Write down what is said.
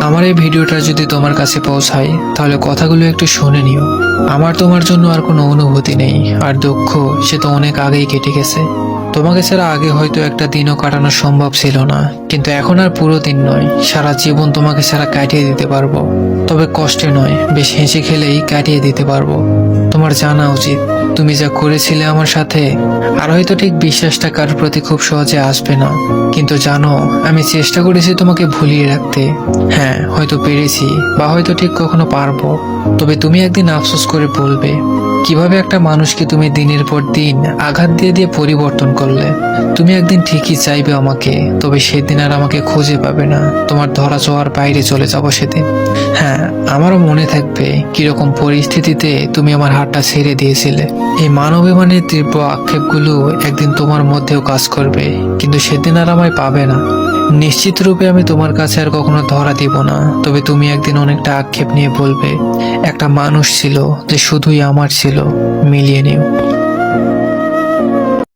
আমার এই ভিডিওটা যদি তোমার কাছে পৌঁছায় তাহলে কথাগুলো একটু শুনে নিও। আমার তোমার জন্য আর কোনো অনুভূতি নেই, আর দুঃখ সে তো অনেক আগেই কেটে গেছে। তোমাকে ছাড়া আগে হয়তো একটা দিনও কাটানো সম্ভব ছিল না, কিন্তু এখন আর পুরো দিন নয়, সারা জীবন তোমাকে ছাড়া কাটিয়ে দিতে পারবো। তবে কষ্টে নয়, বেশ হেসে খেলেই কাটিয়ে দিতে পারবো। তোমার জানা উচিত তুমি যা করেছিলে আমার সাথে, আর হয়তো ঠিক বিশ্বাসটা কারোর প্রতি খুব সহজে আসবে না, কিন্তু জানো আমি চেষ্টা করেছি তোমাকে ভুলিয়ে রাখতে। হ্যাঁ, হয়তো পেরেছি, বা হয়তো ঠিক কখনো পারবো। তবে তুমি একদিন আফসোস করে বলবে কিভাবে একটা মানুষকে তুমি দিনের পর দিন আঘাত দিয়ে দিয়ে পরিবর্তন করলে। তুমি একদিন ঠিকই চাইবে আমাকে, তবে সেদিন আর আমাকে খুঁজে পাবে না। তোমার ধরা ছোঁয়ার বাইরে চলে যাবো সেদিন। হ্যাঁ, আমারও মনে থাকবে কিরকম পরিস্থিতিতে তুমি আমার হাতটা ছেড়ে দিয়েছিলে। এই মানবিমানের তীব্র আক্ষেপগুলো একদিন তোমার মধ্যেও কাজ করবে, কিন্তু সেদিন আর আমায় পাবে না। নিশ্চিত রূপে আমি তোমার কাছে আর কখনো ধরা দিব না, তবে তুমি একদিন অনেকটা আক্ষেপ নিয়ে বলবে একটা মানুষ ছিল যে শুধুই আমার ছিল। মিলিয়ে নিও।